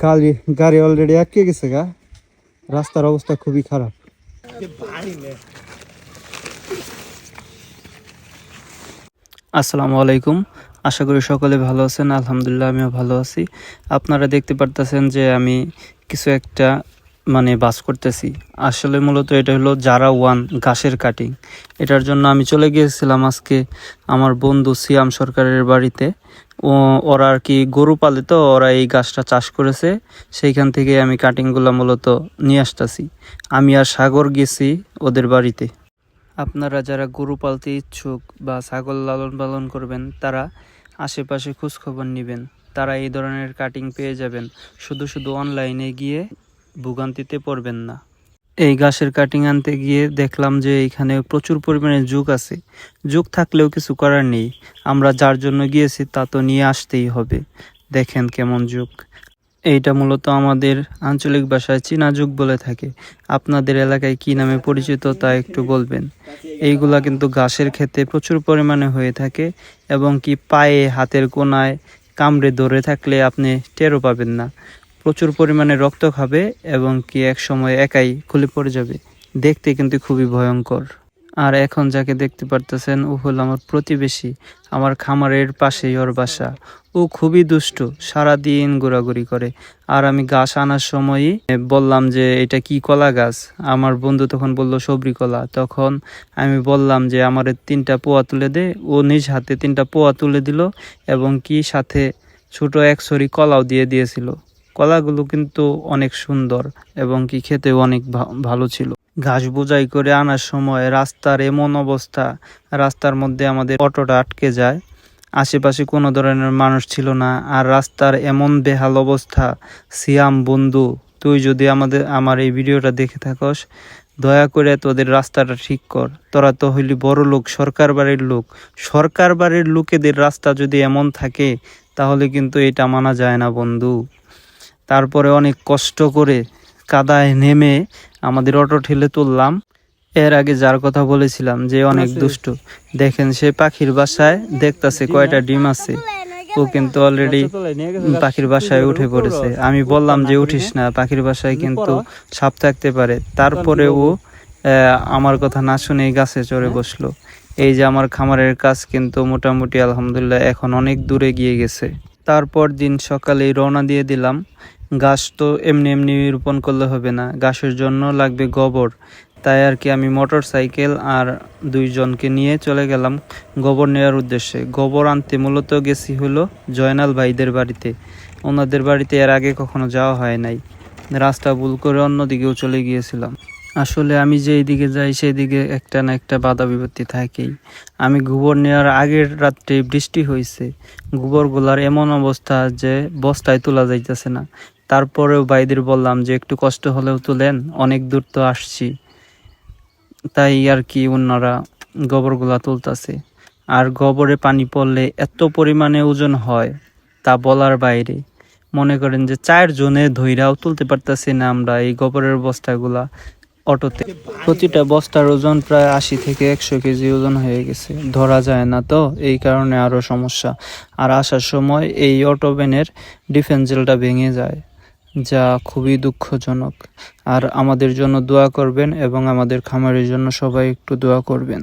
গাড়ি গাড়ি অলরেডি আটকে গেছে গা, রাস্তার অবস্থা খুবই খারাপ। আসসালামু আলাইকুম, আশা করি সকলে ভালো আছেন। আলহামদুলিল্লাহ আমিও ভালো আছি। আপনারা দেখতে পারতেছেন যে আমি কিছু একটা বাস করতেছি। আসলে মূলত এটা হলো জারা ওয়ান ঘাসের কাটিং। এটার জন্য আমি চলে গিয়েছিলাম আজকে আমার বন্ধু সিয়াম সরকারের বাড়িতে। ওরা আর কি গরু পালে, তো ওরা এই গাছটা চাষ করেছে, সেইখান থেকে আমি কাটিংগুলো মূলত নিয়ে আসতেছি। আমি আর সাগর গেছি ওদের বাড়িতে। আপনারা যারা গরু পালতে ইচ্ছুক বা ছাগল লালন পালন করবেন, তারা আশেপাশে খোঁজখবর নেবেন, তারা এই ধরনের কাটিং পেয়ে যাবেন। শুধু শুধু অনলাইনে গিয়ে ভোগান্তিতে পড়বেন না। এই ঘাসের কাটিং আনতে গিয়ে দেখলাম যে এখানে প্রচুর পরিমাণে জুক আছে। জুক থাকলেও কিছু করার নেই, আমরা যার জন্য গিয়েছি তা তো নিয়ে আসতেই হবে। দেখেন কেমন জুক। এইটা মূলত আমাদের আঞ্চলিক ভাষায় চীনা জুক বলে থাকে। আপনাদের এলাকায় কি নামে পরিচিত তা একটু বলবেন। এইগুলা কিন্তু ঘাসের ক্ষেতে প্রচুর পরিমাণে হয়ে থাকে, এবং কি পায়ে হাতের কোনায় কামড়ে ধরে থাকলে আপনি টেরও পাবেন না। প্রচুর পরিমাণে রক্ত খাবে এবং কি এক সময় একাই খুলে পড়ে যাবে। দেখতে কিন্তু খুবই ভয়ঙ্কর। আর এখন যাকে দেখতে পারতেছেন, ও হলো আমার প্রতিবেশী। আমার খামারের পাশেই ওর বাসা। ও খুবই দুষ্টু, সারাদিন ঘোরাঘুরি করে। আর আমি গাছ আনার সময়ই বললাম যে এটা কি কলা গাছ। আমার বন্ধু তখন বলল সবরি কলা। তখন আমি বললাম যে আমার 3টা পোয়া তুলে দে। ও নিজ হাতে 3টা পোয়া তুলে দিল, এবং কি সাথে ছোট এক ছড়ি কলাও দিয়ে দিয়েছিল। কলাগুলো কিন্তু অনেক সুন্দর এবং কি খেতেও অনেক ভালো ছিল। ঘাস বোঝাই করে আনার সময় রাস্তার এমন অবস্থা, রাস্তার মধ্যে আমাদের অটোটা আটকে যায়। আশেপাশে কোনো ধরনের মানুষ ছিল না, আর রাস্তার এমন বেহাল অবস্থা। সিয়াম বন্ধু, তুই যদি আমার এই ভিডিওটা দেখে থাকস, দয়া করে তোদের রাস্তাটা ঠিক কর। তোরা তো হইলি বড় লোক, সরকার বাড়ির লোক। সরকার বাড়ির লোকেদের রাস্তা যদি এমন থাকে, তাহলে কিন্তু এটা মানা যায় না বন্ধু। তারপরে অনেক কষ্ট করে কাদায় নেমে আমাদের অটো ঠেলে তুললাম। এর আগে যার কথা বলেছিলাম যে অনেক দুষ্ট, দেখেন সে পাখির বাসায় দেখতেছে কয়টা ডিম আছে। ও কিন্তু অলরেডি পাখির বাসায় উঠে পড়েছে। আমি বললাম যে উঠিস না, পাখির বাসায় কিন্তু সাপ থাকতে পারে। তারপরে ও আমার কথা না শুনে গাছে চড়ে বসলো। এই যে আমার খামারের কাজ কিন্তু মোটামুটি আলহামদুলিল্লাহ এখন অনেক দূরে গিয়ে গেছে। তারপর দিন সকালেই রওনা দিয়ে দিলাম। গাছ তো এমনি এমনি রোপণ করলে হবে না, গাছের জন্য লাগবে গোবর। তাই আর কি আমি মোটর সাইকেল আর 2 জনকে নিয়ে চলে গেলাম গোবর নেওয়ার উদ্দেশ্যে। গোবর আনতে মূলত গেছি হলো জয়নাল ভাইদের বাড়িতে। ওনাদের বাড়িতে এর আগে কখনো যাওয়া হয় নাই, রাস্তা ভুল করে অন্যদিকেও চলে গিয়েছিলাম। আসলে আমি যেই দিকে যাই সেই দিকে একটা না একটা বাধা বিপত্তি থাকেই। আমি গোবর নেওয়ার আগের রাত্রে বৃষ্টি হয়েছে, গোবরগুলার এমন অবস্থা যে বস্তায় তোলা যাইতেছে না। তারপরেও ভাইদের বললাম যে একটু কষ্ট হলেও তুলেন, অনেক দূর তো আসছি। তাই আর কি ওনারা গোবরগুলা তুলতেছে। আর গোবরে পানি পড়লে এত পরিমাণে ওজন হয় তা বলার বাইরে। মনে করেন যে 4 জনে ধইরাও তুলতে পারতেছি না আমরা এই গোবরের বস্তাগুলা অটোতে। প্রতিটা বস্তার ওজন প্রায় 80 থেকে 100 কেজি ওজন হয়ে গেছে, ধরা যায় না, তো এই কারণে আরো সমস্যা। আর আসার সময় এই অটো ভ্যানের ডিফেন্সেলটা ভেঙে যায়, যা খুবই দুঃখজনক। আর আমাদের জন্য দোয়া করবেন এবং আমাদের খামারের জন্য সবাই একটু দোয়া করবেন।